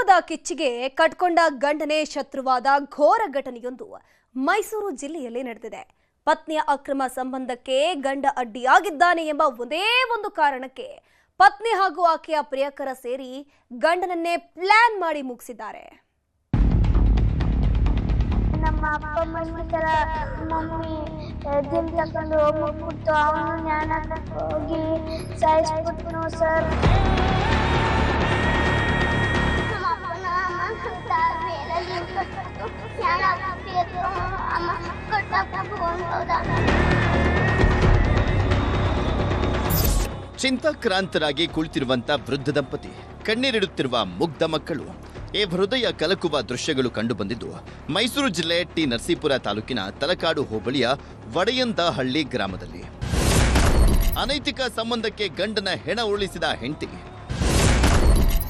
ಕಾಮದ ಕಿಚ್ಚಿಗೆ ಕಟ್ಕೊಂಡ ಗಂಡನೇ ಶತ್ರುವಾದ ಘೋರ ಘಟನೆಯೊಂದು ಮೈಸೂರು ಜಿಲ್ಲೆಯಲ್ಲಿ ನಡೆದಿದೆ. ಪತ್ನಿಯ ಅಕ್ರಮ ಸಂಬಂಧಕ್ಕೆ ಗಂಡ ಅಡ್ಡಿಯಾಗಿದ್ದಾನೆ ಎಂಬ ಒಂದೇ ಒಂದು ಕಾರಣಕ್ಕೆ ಪತ್ನಿ ಹಾಗೂ ಆಕೆಯ ಪ್ರಿಯಕರ ಸೇರಿ ಗಂಡನನ್ನೇ ಪ್ಲಾನ್ ಮಾಡಿ ಮುಗಿಸಿದ್ದಾರೆ. ನಮ್ಮ ಅಪ್ಪ ಮನ್ನಿತರ ಮಮ್ಮಿ ದಿನ ತಕೊಂಡು ಹೋಗ್ಬಿಟ್ಟು ಅವನು ಜ್ಞಾನ ಹೋಗಿ ಸಾಯಿಸ್ಬಿಟ್ನು ಸರ್. ಚಿಂತಾಕ್ರಾಂತರಾಗಿ ಕುಳಿತಿರುವಂತ ವೃದ್ಧ ದಂಪತಿ, ಕಣ್ಣೀರಿಡುತ್ತಿರುವ ಮುಗ್ಧ ಮಕ್ಕಳು, ಈ ಹೃದಯ ಕಲಕುವ ದೃಶ್ಯಗಳು ಕಂಡುಬಂದಿದ್ದು ಮೈಸೂರು ಜಿಲ್ಲೆ ಟಿ ನರಸೀಪುರ ತಾಲೂಕಿನ ತಲಕಾಡು ಹೋಬಳಿಯ ವಡೆಯಂದಹಳ್ಳಿ ಗ್ರಾಮದಲ್ಲಿ. ಅನೈತಿಕ ಸಂಬಂಧಕ್ಕೆ ಗಂಡನ ಹೆಣ ಉರುಳಿಸಿದ ಹೆಂಡತಿ,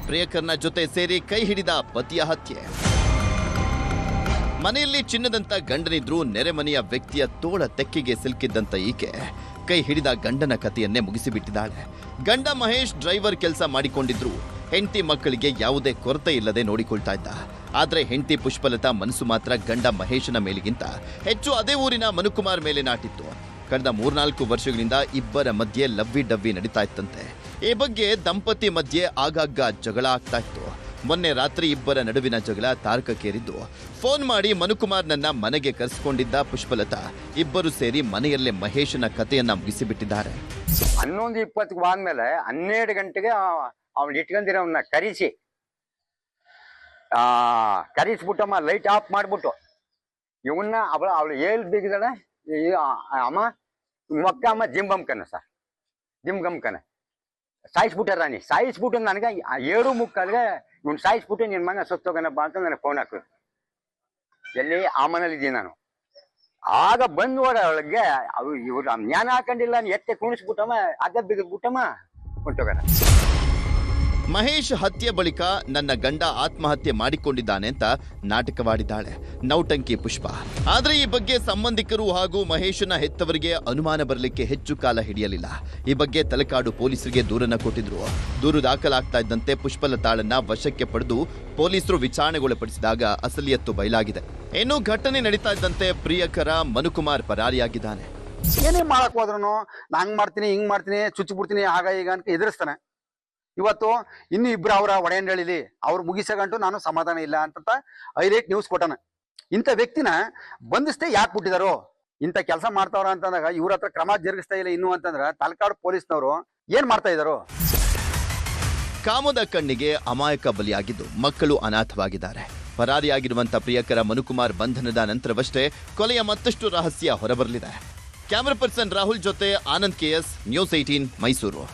ಪ್ರಿಯಕರನ ಜೊತೆ ಸೇರಿ ಕೈ ಹಿಡಿದ ಪತಿಯ ಹತ್ಯೆ. ಮನೆಯಲ್ಲಿ ಚಿನ್ನದಂತ ಗಂಡನಿದ್ರೂ ನೆರೆಮನೆಯ ವ್ಯಕ್ತಿಯ ತೋಳ ತೆಕ್ಕಿಗೆ ಸಿಲುಕಿದ್ದಂತ ಈಕೆ ಕೈ ಹಿಡಿದ ಗಂಡನ ಕಥೆಯನ್ನೇ ಮುಗಿಸಿಬಿಟ್ಟಿದ್ದಾಳೆ. ಗಂಡ ಮಹೇಶ್ ಡ್ರೈವರ್ ಕೆಲಸ ಮಾಡಿಕೊಂಡಿದ್ರು, ಹೆಂಡತಿ ಮಕ್ಕಳಿಗೆ ಯಾವುದೇ ಕೊರತೆ ಇಲ್ಲದೆ ನೋಡಿಕೊಳ್ತಾ ಇದ್ದ. ಆದ್ರೆ ಹೆಂಡತಿ ಪುಷ್ಪಲತಾ ಮನಸ್ಸು ಮಾತ್ರ ಗಂಡ ಮಹೇಶನ ಮೇಲಿಗಿಂತ ಹೆಚ್ಚು ಅದೇ ಊರಿನ ಮನುಕುಮಾರ್ ಮೇಲೆ ನಾಟಿತ್ತು. ಕಳೆದ 3-4 ವರ್ಷಗಳಿಂದ ಇಬ್ಬರ ಮಧ್ಯೆ ಲವ್ವಿ ಡವ್ವಿ ನಡೀತಾ ಇತ್ತಂತೆ. ಈ ಬಗ್ಗೆ ದಂಪತಿ ಮಧ್ಯೆ ಆಗಾಗ ಜಗಳ ಆಗ್ತಾ ಇತ್ತು. ಮೊನ್ನೆ ರಾತ್ರಿ ಇಬ್ಬರ ನಡುವಿನ ಜಗಳ ತಾರಕಕ್ಕೇರಿದ್ದು, ಫೋನ್ ಮಾಡಿ ಮನುಕುಮಾರ್ ನನ್ನ ಮನೆಗೆ ಕರೆಸಿಕೊಂಡಿದ್ದ ಪುಷ್ಪಲತಾ ಇಬ್ಬರು ಸೇರಿ ಮನೆಯಲ್ಲೇ ಮಹೇಶನ ಕಥೆಯನ್ನ ಮುಗಿಸಿಬಿಟ್ಟಿದ್ದಾರೆ. 11:20 ಆದ್ಮೇಲೆ 12 ಗಂಟೆಗೆ ಅವ್ನು ಇಟ್ಕೊಂಡಿರೋವನ್ನ ಕರಿಸ್ಬಿಟ್ಟಮ್ಮ, ಲೈಟ್ ಆಫ್ ಮಾಡ್ಬಿಟ್ಟು ಇವನ್ನ ಅವಳು ಏಳ್ ಬಿಗಿದಾಳೆ. ಅಮ್ಮ ಮೊಕ್ಕ ಅಮ್ಮ ಜಿಂಬಮ್ಕನ ಸರ್, ಜಿಂಬಮ್ಕನ ಸಾಯಿಸ್ಬಿಟ್ಟ ರಾಣಿ. ಸಾಯಿಸ್ಬಿಟ್ಟು ನನಗೆ 7:45ಗೆ ಇವ್ನು ಸಾಯಿಸ್ಬಿಟ್ಟು ನಿನ್ನ ಮಗ ಸತ್ತೋಗನಪ್ಪ ಅಂತ ನನಗೆ ಫೋನ್ ಹಾಕಿದ್ರು. ಎಲ್ಲಿ ಆ ಮನೇಲಿದ್ದೀನಿ ನಾನು. ಆಗ ಬಂದು ಒಳಗೆ ಇವ್ರು ಜ್ಞಾನ ಹಾಕೊಂಡಿಲ್ಲ, ಎತ್ತೆ ಕುಣಿಸ್ಬಿಟ್ಟಮ್ಮ, ಅದ ಬಿಗಿದ್ಬಿಟ್ಟಮ್ಮ ಹೊಂಟೋಗನ. ಮಹೇಶ್ ಹತ್ಯೆ ಬಳಿಕ ನನ್ನ ಗಂಡ ಆತ್ಮಹತ್ಯೆ ಮಾಡಿಕೊಂಡಿದ್ದಾನೆ ಅಂತ ನಾಟಕವಾಡಿದ್ದಾಳೆ ನೌಟಂಕಿ ಪುಷ್ಪ. ಆದ್ರೆ ಈ ಬಗ್ಗೆ ಸಂಬಂಧಿಕರು ಹಾಗೂ ಮಹೇಶನ ಹೆತ್ತವರಿಗೆ ಅನುಮಾನ ಬರಲಿಕ್ಕೆ ಹೆಚ್ಚು ಕಾಲ ಹಿಡಿಯಲಿಲ್ಲ. ಈ ಬಗ್ಗೆ ತಲಕಾಡು ಪೊಲೀಸರಿಗೆ ದೂರನ್ನ ಕೊಟ್ಟಿದ್ರು. ದೂರು ದಾಖಲಾಗ್ತಾ ಇದ್ದಂತೆ ಪುಷ್ಪಲತಾಳನ್ನ ವಶಕ್ಕೆ ಪಡೆದು ಪೊಲೀಸರು ವಿಚಾರಣೆಗೊಳಪಡಿಸಿದಾಗ ಅಸಲಿಯತ್ತು ಬಯಲಾಗಿದೆ. ಇನ್ನು ಘಟನೆ ನಡೀತಾ ಇದ್ದಂತೆ ಪ್ರಿಯಕರ ಮನುಕುಮಾರ್ ಪರಾರಿಯಾಗಿದ್ದಾನೆ. ಏನೇ ಮಾಡಕ್ ಹೋದ್ರು ಹಂಗ್ ಮಾಡ್ತೀನಿ ಹಿಂಗ್ ಮಾಡ್ತೀನಿ ಚುಚ್ಚಿಬಿಡ್ತೀನಿ ಆಗ ಈಗ ಅಂತ ಎದುರಿಸ್ತಾನೆ. ಇವತ್ತು ಇನ್ನು ಇಬ್ರು ಅವರ ಒಡೆಯಂಡಳಿಲಿ ಅವ್ರು ಮುಗಿಸಗಂಟು ನಾನು ಸಮಾಧಾನ ಇಲ್ಲ ಅಂತ ಹೈಲೈಟ್ ನ್ಯೂಸ್ ಕೊಟ್ಟಾನ. ಇಂಥ ವ್ಯಕ್ತಿನ ಬಂಧಿಸ್ತೇ ಯಾಕೆ ಬಿಟ್ಟಿದಾರೋ, ಇಂಥ ಕೆಲಸ ಮಾಡ್ತಾವ್ರ ಅಂತಂದಾಗ ಇವ್ರ ಹತ್ರ ಕ್ರಮ ಜರುಗಿಸ್ತಾ ಇಲ್ಲ ಇನ್ನು ಅಂತಂದ್ರ ತಲಕಾಡು ಪೊಲೀಸ್ನವರು ಏನ್ ಮಾಡ್ತಾ ಇದಾರೋ. ಕಾಮದ ಕಣ್ಣಿಗೆ ಅಮಾಯಕ ಬಲಿಯಾಗಿದ್ದು ಮಕ್ಕಳು ಅನಾಥವಾಗಿದ್ದಾರೆ. ಪರಾರಿಯಾಗಿರುವಂತ ಪ್ರಿಯಕರ ಮನುಕುಮಾರ್ ಬಂಧನದ ನಂತರವಷ್ಟೇ ಕೊಲೆಯ ಮತ್ತಷ್ಟು ರಹಸ್ಯ ಹೊರಬರಲಿದೆ. ಕ್ಯಾಮರಾ ಪರ್ಸನ್ ರಾಹುಲ್ ಜೊತೆ ಆನಂದ್ KS, ನ್ಯೂಸ್ 18 ಮೈಸೂರು.